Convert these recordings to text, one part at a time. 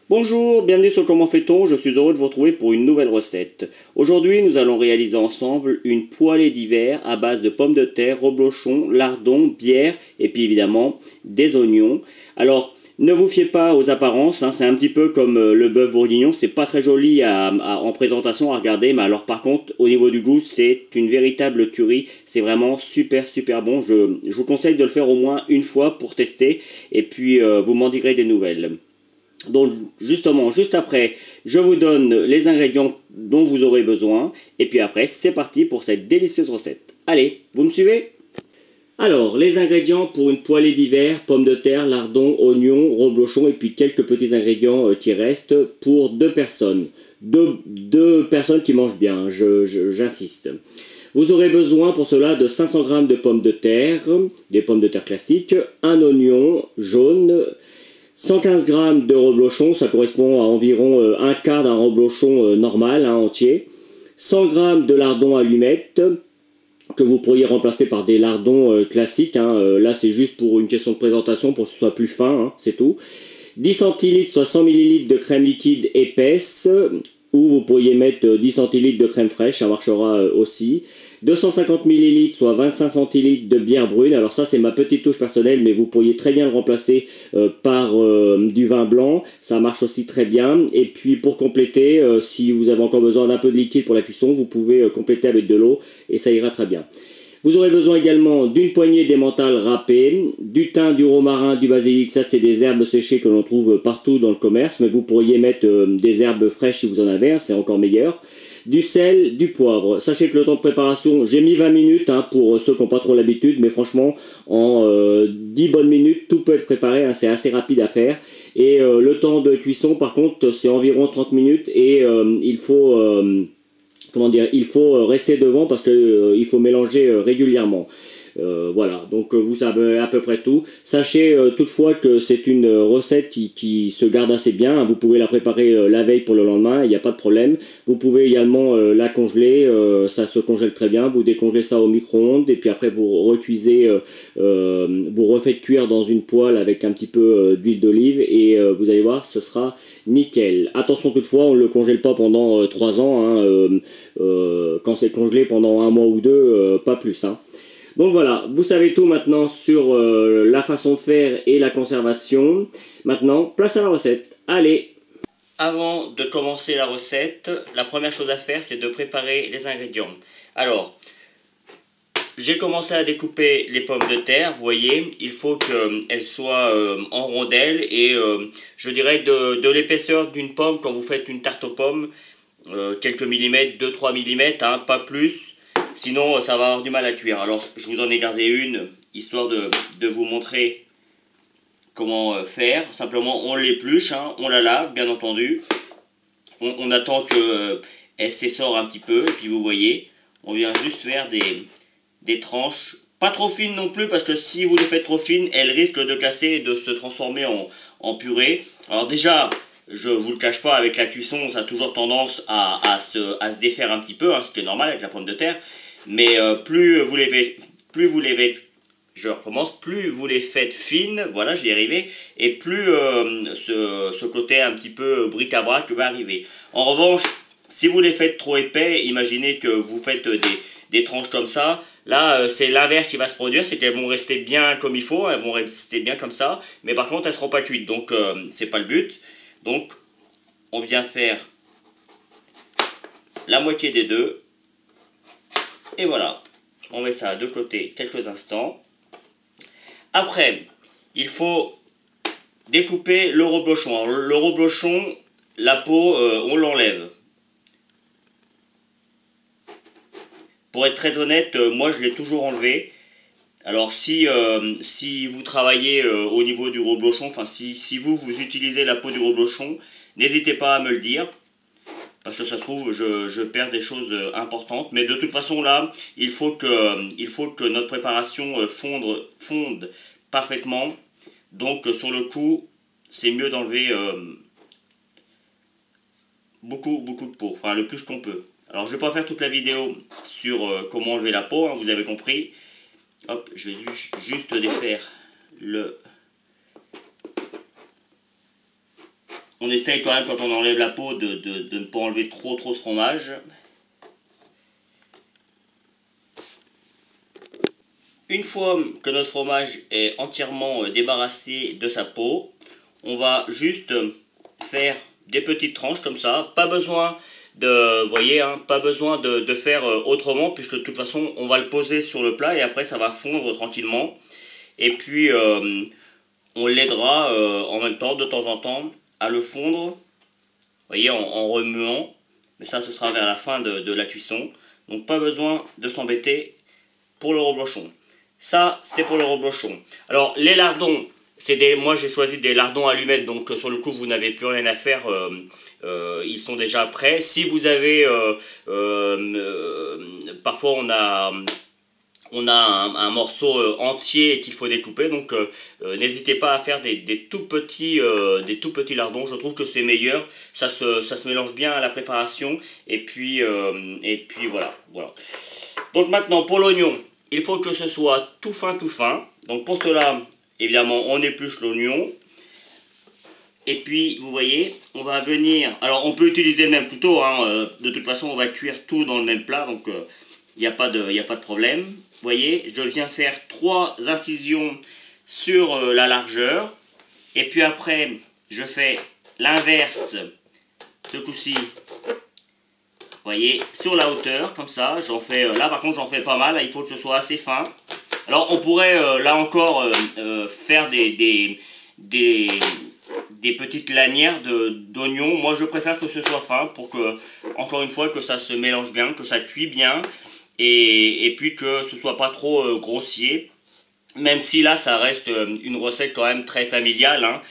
Bonjour, bienvenue sur Comment fait-on, je suis heureux de vous retrouver pour une nouvelle recette. Aujourd'hui, nous allons réaliser ensemble une poêlée d'hiver à base de pommes de terre, reblochon, lardons, bière et puis évidemment des oignons. Alors, ne vous fiez pas aux apparences, hein, c'est un petit peu comme le bœuf bourguignon, c'est pas très joli en présentation à regarder, mais alors par contre, au niveau du goût, c'est une véritable tuerie, c'est vraiment super bon. Je vous conseille de le faire au moins une fois pour tester et puis vous m'en direz des nouvelles. Donc justement, juste après, je vous donne les ingrédients dont vous aurez besoin. Et puis après, c'est parti pour cette délicieuse recette. Allez, vous me suivez? Alors, les ingrédients pour une poêlée d'hiver: pommes de terre, lardons, oignons, reblochon et puis quelques petits ingrédients qui restent pour deux personnes. Deux personnes qui mangent bien, j'insiste. Vous aurez besoin pour cela de 500 g de pommes de terre, des pommes de terre classiques, un oignon jaune, 115 g de reblochon, ça correspond à environ un quart d'un reblochon normal, hein, entier. 100 g de lardons allumettes, que vous pourriez remplacer par des lardons classiques. Hein. Là, c'est juste pour une question de présentation, pour que ce soit plus fin, hein, c'est tout. 10 centilitres, soit 100 ml de crème liquide épaisse, ou vous pourriez mettre 10 centilitres de crème fraîche, ça marchera aussi. 250 ml, soit 25 centilitres de bière brune. Alors ça, c'est ma petite touche personnelle, mais vous pourriez très bien le remplacer par du vin blanc. Ça marche aussi très bien. Et puis pour compléter, si vous avez encore besoin d'un peu de liquide pour la cuisson, vous pouvez compléter avec de l'eau et ça ira très bien. Vous aurez besoin également d'une poignée d'emmental râpé, du thym, du romarin, du basilic. Ça, c'est des herbes séchées que l'on trouve partout dans le commerce, mais vous pourriez mettre des herbes fraîches si vous en avez, hein, c'est encore meilleur. Du sel, du poivre. Sachez que le temps de préparation, j'ai mis 20 minutes hein, pour ceux qui n'ont pas trop l'habitude, mais franchement, en 10 bonnes minutes, tout peut être préparé, hein, c'est assez rapide à faire. Et le temps de cuisson, par contre, c'est environ 30 minutes et il faut... comment dire, il faut rester devant parce que il faut mélanger régulièrement. Voilà, donc vous savez à peu près tout. Sachez toutefois que c'est une recette qui se garde assez bien. Vous pouvez la préparer la veille pour le lendemain, il n'y a pas de problème. Vous pouvez également la congeler, ça se congèle très bien. Vous décongelez ça au micro-ondes et puis après vous recuisez, vous refaites cuire dans une poêle avec un petit peu d'huile d'olive et vous allez voir, ce sera nickel. Attention toutefois, on ne le congèle pas pendant 3 ans. Hein, quand c'est congelé pendant un mois ou deux, pas plus. Hein. Donc voilà, vous savez tout maintenant sur la façon de faire et la conservation. Maintenant, place à la recette. Allez! Avant de commencer la recette, la première chose à faire, c'est de préparer les ingrédients. Alors, j'ai commencé à découper les pommes de terre, vous voyez, il faut qu'elles soient en rondelles et je dirais de l'épaisseur d'une pomme quand vous faites une tarte aux pommes, quelques millimètres, 2-3 millimètres, hein, pas plus. Sinon, ça va avoir du mal à cuire. Alors, je vous en ai gardé une, histoire de vous montrer comment faire. Simplement, on l'épluche, hein, on la lave, bien entendu. On attend qu'elle s'essore un petit peu. Et puis, vous voyez, on vient juste faire des tranches. Pas trop fines non plus, parce que si vous les faites trop fines, elles risquent de casser et de se transformer en purée. Alors déjà, je vous le cache pas, avec la cuisson, ça a toujours tendance à se défaire un petit peu, hein, ce qui est normal avec la pomme de terre. Mais plus vous les faites fines, voilà, j'y ai arrivé, et plus ce côté un petit peu bric-à-brac va arriver. En revanche, si vous les faites trop épais, imaginez que vous faites des tranches comme ça, là c'est l'inverse qui va se produire, c'est qu'elles vont rester bien comme il faut, elles vont rester bien comme ça, mais par contre elles ne seront pas cuites, donc c'est pas le but. Donc on vient faire la moitié des deux. Et voilà, on met ça de côté quelques instants. Après, il faut découper le reblochon. Alors, le reblochon, la peau, on l'enlève. Pour être très honnête, moi je l'ai toujours enlevé. Alors si vous travaillez au niveau du reblochon, enfin si vous utilisez la peau du reblochon, n'hésitez pas à me le dire. Parce que ça se trouve, je perds des choses importantes. Mais de toute façon, là, il faut que notre préparation fonde parfaitement. Donc, sur le coup, c'est mieux d'enlever beaucoup de peau. Enfin, le plus qu'on peut. Alors, je ne vais pas faire toute la vidéo sur comment enlever la peau, hein, vous avez compris. Hop, je vais juste défaire le... On essaye quand même, quand on enlève la peau, de ne pas enlever trop de fromage. Une fois que notre fromage est entièrement débarrassé de sa peau, on va juste faire des petites tranches comme ça. Pas besoin de, voyez, hein, pas besoin de faire autrement, puisque de toute façon on va le poser sur le plat et après ça va fondre tranquillement. Et puis on l'aidera en même temps, de temps en temps, à le fondre, vous voyez, en remuant. Mais ça, ce sera vers la fin de la cuisson. Donc pas besoin de s'embêter pour le reblochon. Ça, c'est pour le reblochon. Alors, les lardons, moi j'ai choisi des lardons allumettes, donc sur le coup vous n'avez plus rien à faire, ils sont déjà prêts. Si vous avez, parfois on a un morceau entier qu'il faut découper, donc n'hésitez pas à faire des tout petits lardons. Je trouve que c'est meilleur, ça se mélange bien à la préparation, et puis voilà. Donc maintenant pour l'oignon, il faut que ce soit tout fin. Donc pour cela, évidemment, on épluche l'oignon. Et puis, vous voyez, on va venir... Alors, on peut utiliser le même couteau, hein, de toute façon, on va cuire tout dans le même plat, donc il n'y a pas de problème. Vous voyez, je viens faire 3 incisions sur la largeur. Et puis après, je fais l'inverse, ce coup-ci. Vous voyez, sur la hauteur, comme ça, j'en fais, là par contre j'en fais pas mal, il faut que ce soit assez fin. Alors on pourrait, là encore, faire des petites lanières d'oignons. Moi je préfère que ce soit fin, pour que, encore une fois, que ça se mélange bien, que ça cuit bien, et puis que ce soit pas trop grossier. Même si là ça reste une recette quand même très familiale, hein.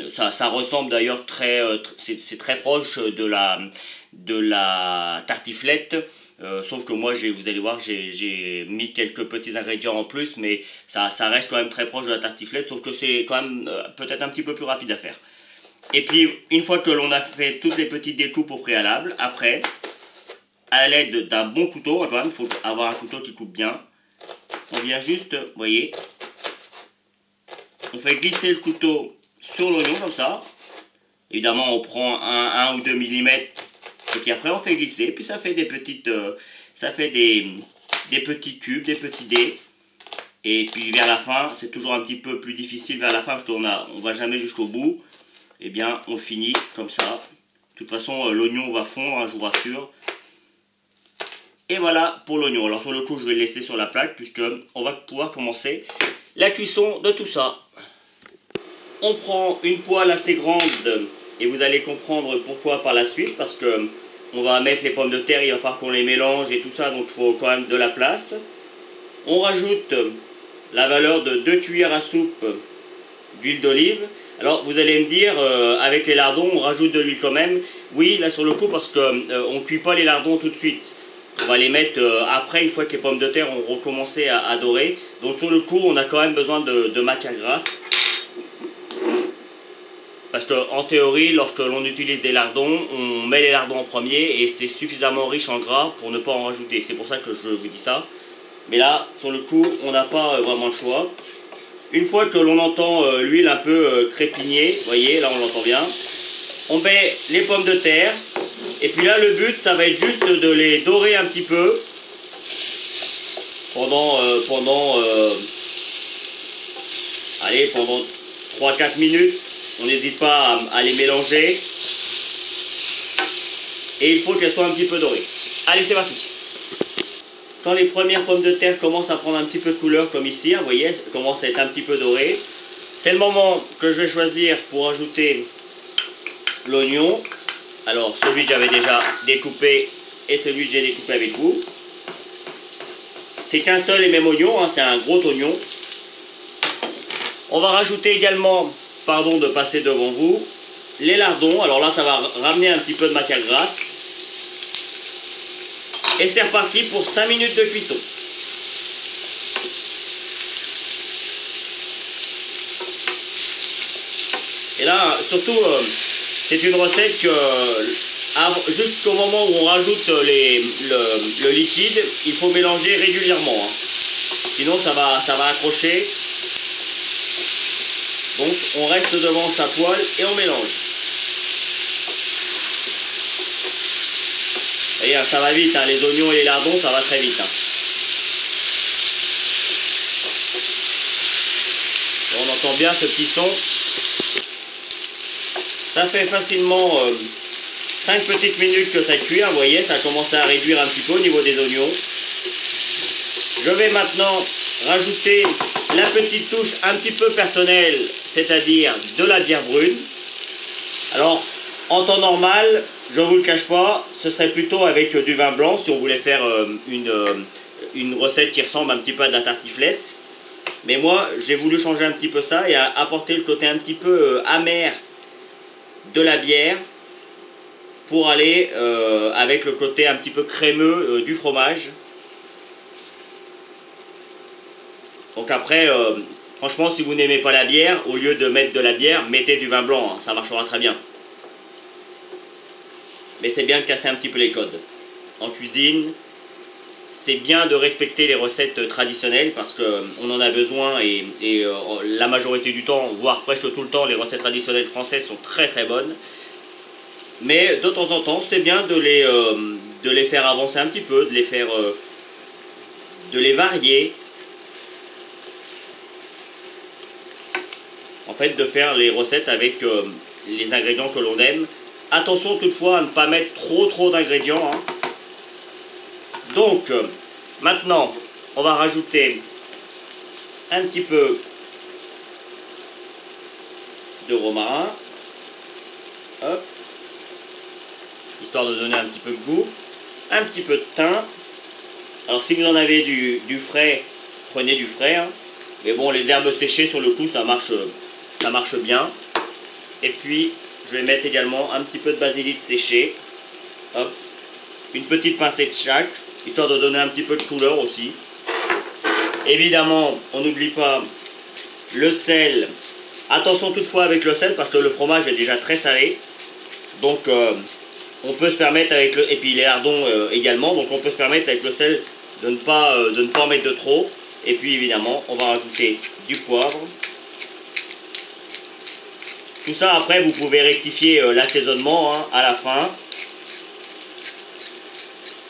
Ça ressemble d'ailleurs c'est très proche de la tartiflette, sauf que moi vous allez voir, j'ai mis quelques petits ingrédients en plus, mais ça reste quand même très proche de la tartiflette, sauf que c'est quand même peut-être un petit peu plus rapide à faire. Et puis une fois que l'on a fait toutes les petites découpes au préalable, après, à l'aide d'un bon couteau, quand même, il faut avoir un couteau qui coupe bien. On vient juste, vous voyez, on fait glisser le couteau sur l'oignon comme ça. Évidemment, on prend 1 ou 2 mm, et puis après on fait glisser, puis ça fait des petites, des petits cubes, des petits dés. Et puis vers la fin, c'est toujours un petit peu plus difficile vers la fin, parce qu'on ne va jamais jusqu'au bout. Et bien, on finit comme ça. De toute façon, l'oignon va fondre, hein, je vous rassure. Et voilà pour l'oignon. Alors sur le coup, je vais le laisser sur la plaque, puisque on va pouvoir commencer la cuisson de tout ça. On prend une poêle assez grande, et vous allez comprendre pourquoi par la suite, parce que on va mettre les pommes de terre, il va falloir qu'on les mélange et tout ça, donc il faut quand même de la place. On rajoute la valeur de 2 cuillères à soupe d'huile d'olive. Alors vous allez me dire, avec les lardons, on rajoute de l'huile quand même. Oui, là sur le coup, parce qu'on ne cuit pas les lardons tout de suite. On va les mettre après, une fois que les pommes de terre ont recommencé à dorer. Donc sur le coup, on a quand même besoin de matière grasse. Parce qu'en théorie, lorsque l'on utilise des lardons, on met les lardons en premier et c'est suffisamment riche en gras pour ne pas en rajouter. C'est pour ça que je vous dis ça. Mais là, sur le coup, on n'a pas vraiment le choix. Une fois que l'on entend l'huile un peu crépigner, vous voyez, là on l'entend bien, on met les pommes de terre. Et puis là, le but, ça va être juste de les dorer un petit peu pendant 3-4 minutes. On n'hésite pas à les mélanger. Et il faut qu'elles soient un petit peu dorées. Allez, c'est parti. Quand les premières pommes de terre commencent à prendre un petit peu de couleur, comme ici, hein, vous voyez, elles commencent à être un petit peu dorées, c'est le moment que je vais choisir pour ajouter l'oignon. Alors, celui que j'avais déjà découpé et celui que j'ai découpé avec vous. C'est qu'un seul et même oignon, hein, c'est un gros oignon. On va rajouter également, pardon de passer devant vous, les lardons. Alors là, ça va ramener un petit peu de matière grasse. Et c'est reparti pour 5 minutes de cuisson. Et là, surtout, c'est une recette que, jusqu'au moment où on rajoute le liquide, il faut mélanger régulièrement, hein. Sinon, ça va accrocher. Donc, on reste devant sa poêle et on mélange. voyez, ça va vite, hein, les oignons et les lardons, ça va très vite. Hein. On entend bien ce petit son. Ça fait facilement 5 petites minutes que ça cuit, hein, vous voyez, ça a commencé à réduire un petit peu au niveau des oignons. Je vais maintenant rajouter la petite touche un petit peu personnelle, c'est-à-dire de la bière brune. Alors, en temps normal, je ne vous le cache pas, ce serait plutôt avec du vin blanc si on voulait faire une recette qui ressemble un petit peu à de la tartiflette. Mais moi, j'ai voulu changer un petit peu ça et apporter le côté un petit peu amer de la bière pour aller avec le côté un petit peu crémeux du fromage. Donc après, franchement, si vous n'aimez pas la bière, au lieu de mettre de la bière, mettez du vin blanc, hein, ça marchera très bien. Mais c'est bien de casser un petit peu les codes. En cuisine, c'est bien de respecter les recettes traditionnelles parce qu'on en a besoin et la majorité du temps, voire presque tout le temps, les recettes traditionnelles françaises sont très très bonnes. Mais de temps en temps, c'est bien de les faire avancer un petit peu, de les varier. En fait, de faire les recettes avec les ingrédients que l'on aime. Attention toutefois à ne pas mettre trop d'ingrédients. Hein. Donc, maintenant, on va rajouter un petit peu de romarin. Hop. Histoire de donner un petit peu de goût. Un petit peu de thym. Alors, si vous en avez du frais, prenez du frais. Hein. Mais bon, les herbes séchées, sur le coup, ça marche bien. Et puis, je vais mettre également un petit peu de basilic séché. Hop. Une petite pincée de chaque, histoire de donner un petit peu de couleur aussi. Évidemment, on n'oublie pas le sel. Attention toutefois avec le sel, parce que le fromage est déjà très salé. Donc, on peut se permettre avec le... Et puis les lardons également. Donc, on peut se permettre avec le sel de ne pas en mettre de trop. Et puis, évidemment, on va rajouter du poivre. Tout ça, après, vous pouvez rectifier l'assaisonnement hein, à la fin.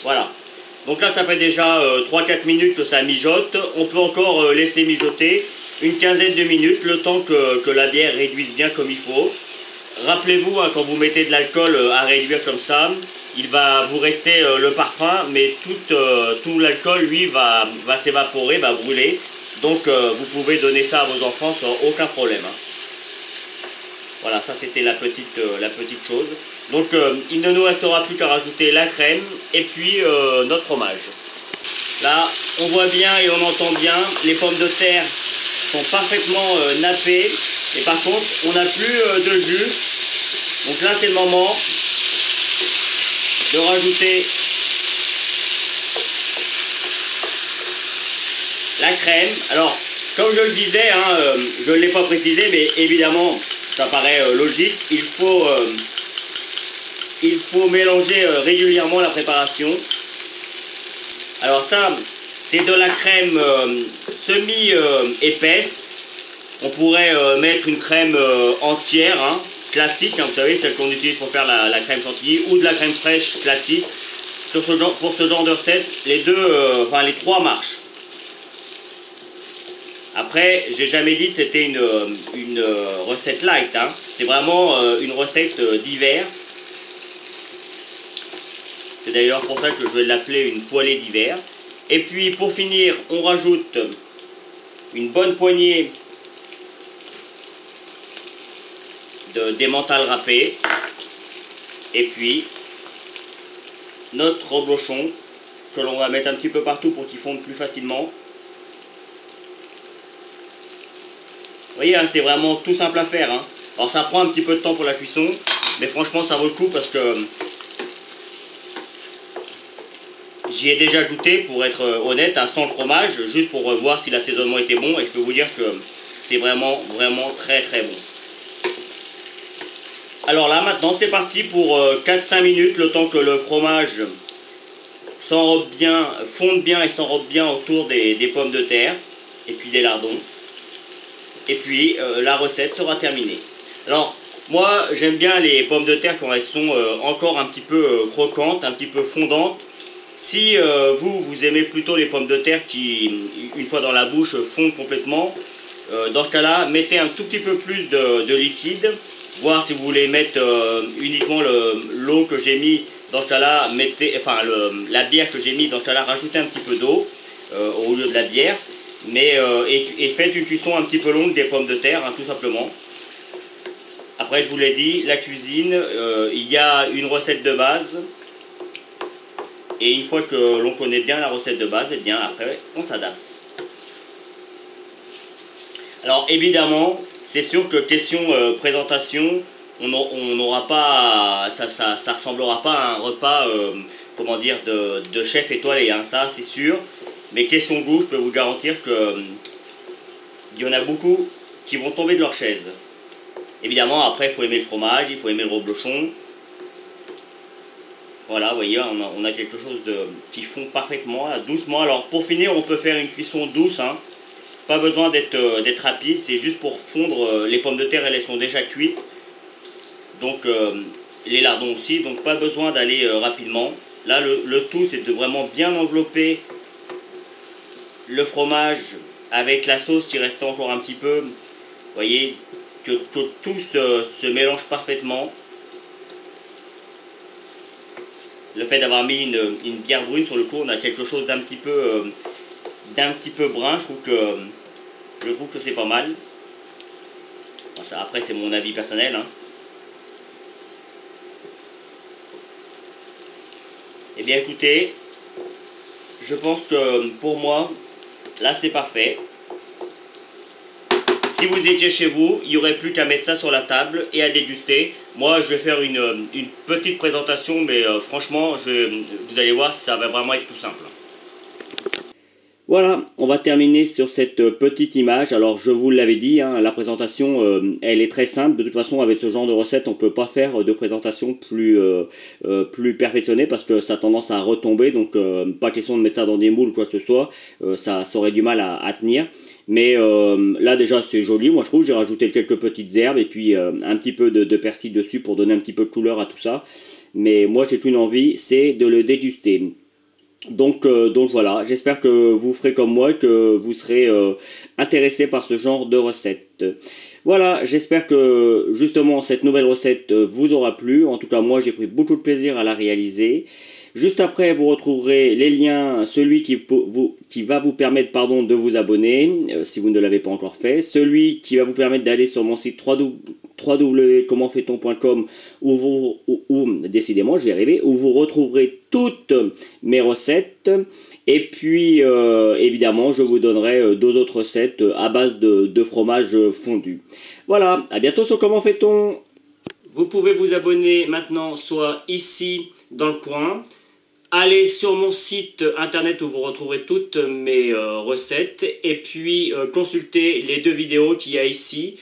Voilà. Donc là, ça fait déjà 3-4 minutes que ça mijote. On peut encore laisser mijoter une quinzaine de minutes, le temps que la bière réduise bien comme il faut. Rappelez-vous, hein, quand vous mettez de l'alcool à réduire comme ça, il va vous rester le parfum, mais tout l'alcool, lui, va s'évaporer, va brûler. Donc, vous pouvez donner ça à vos enfants sans aucun problème. Hein. Voilà, ça c'était la petite chose. Donc il ne nous restera plus qu'à rajouter la crème et puis notre fromage. Là, on voit bien et on entend bien, les pommes de terre sont parfaitement nappées. Et par contre, on n'a plus de jus. Donc là, c'est le moment de rajouter la crème. Alors, comme je le disais, hein, je ne l'ai pas précisé, mais évidemment... Ça paraît logique, il faut mélanger régulièrement la préparation. Alors ça, c'est de la crème semi-épaisse. On pourrait mettre une crème entière, hein, classique, hein, vous savez, celle qu'on utilise pour faire la crème chantilly, ou de la crème fraîche classique. Pour ce genre de recette, les trois marchent. Après, j'ai jamais dit que c'était une recette light, hein. C'est vraiment une recette d'hiver. C'est d'ailleurs pour ça que je vais l'appeler une poêlée d'hiver. Et puis pour finir, on rajoute une bonne poignée d'emmental râpé. Et puis notre reblochon que l'on va mettre un petit peu partout pour qu'il fonde plus facilement. Vous voyez, hein, c'est vraiment tout simple à faire. Hein. Alors ça prend un petit peu de temps pour la cuisson, mais franchement ça vaut le coup parce que j'y ai déjà goûté, pour être honnête, hein, sans le fromage, juste pour voir si l'assaisonnement était bon, et je peux vous dire que c'est vraiment très très bon. Alors là maintenant c'est parti pour 4-5 minutes, le temps que le fromage s'enrobe bien, fonde bien et s'enrobe bien autour des pommes de terre et puis des lardons. Et puis la recette sera terminée. Alors Moi, j'aime bien les pommes de terre quand elles sont encore un petit peu croquantes, un petit peu fondantes. Si vous aimez plutôt les pommes de terre qui, une fois dans la bouche, fondent complètement, dans ce cas-là, mettez un tout petit peu plus de liquide. Voir si vous voulez mettre uniquement l'eau que j'ai mis. Dans ce cas-là, mettez, enfin la bière que j'ai mis. Dans ce cas-là, rajoutez un petit peu d'eau au lieu de la bière. Mais, et faites une cuisson un petit peu longue des pommes de terre, hein, tout simplement. Après, je vous l'ai dit, la cuisine, il y a une recette de base. Et une fois que l'on connaît bien la recette de base, et bien après, on s'adapte. Alors évidemment, c'est sûr que question présentation, on n'aura pas, ça ressemblera pas à un repas, comment dire, de chef étoilé, hein, ça c'est sûr. Mais question goût, je peux vous garantir que il y en a beaucoup qui vont tomber de leur chaise. Évidemment, après, il faut aimer le fromage, il faut aimer le reblochon. Voilà, vous voyez, on a quelque chose qui fond parfaitement, là, doucement. Alors, pour finir, on peut faire une cuisson douce, hein. Pas besoin d'être rapide, c'est juste pour fondre les pommes de terre, elles sont déjà cuites. Donc, les lardons aussi, donc pas besoin d'aller rapidement. Là, le tout, c'est de vraiment bien envelopper le fromage avec la sauce qui reste encore un petit peu. Vous voyez, que tout se mélange parfaitement. Le fait d'avoir mis une bière brune sur le coup, on a quelque chose d'un petit peu brun. Je trouve que c'est pas mal. Bon, ça, après, c'est mon avis personnel, hein. Eh bien, écoutez, je pense que pour moi, là, c'est parfait. Si vous étiez chez vous, il n'y aurait plus qu'à mettre ça sur la table et à déguster. Moi, je vais faire une petite présentation, mais franchement, vous allez voir, ça va vraiment être tout simple. Voilà, on va terminer sur cette petite image. Alors, je vous l'avais dit, hein, la présentation, elle est très simple. De toute façon, avec ce genre de recette, on ne peut pas faire de présentation plus perfectionnée parce que ça a tendance à retomber. Donc, pas question de mettre ça dans des moules ou quoi que ce soit. Ça aurait du mal à tenir. Mais là, déjà, c'est joli. Moi, je trouve, j'ai rajouté quelques petites herbes et puis un petit peu de persil dessus pour donner un petit peu de couleur à tout ça. Mais moi, j'ai qu'une envie, c'est de le déguster. Donc voilà, j'espère que vous ferez comme moi, que vous serez intéressé par ce genre de recette. Voilà, j'espère que justement cette nouvelle recette vous aura plu. En tout cas, moi j'ai pris beaucoup de plaisir à la réaliser. Juste après, vous retrouverez les liens, celui qui va vous permettre de vous abonner, si vous ne l'avez pas encore fait, celui qui va vous permettre d'aller sur mon site www.commentfaiton.com où décidément, je vais arriver, où vous retrouverez toutes mes recettes. Et puis, évidemment, je vous donnerai deux autres recettes à base de fromage fondu. Voilà, à bientôt sur Comment fait-on. Vous pouvez vous abonner maintenant, soit ici, dans le coin. Allez sur mon site internet où vous retrouverez toutes mes recettes et puis consultez les deux vidéos qu'il y a ici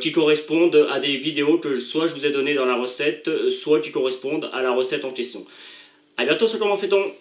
qui correspondent à des vidéos que soit je vous ai données dans la recette, soit qui correspondent à la recette en question. A bientôt sur Comment fait-on.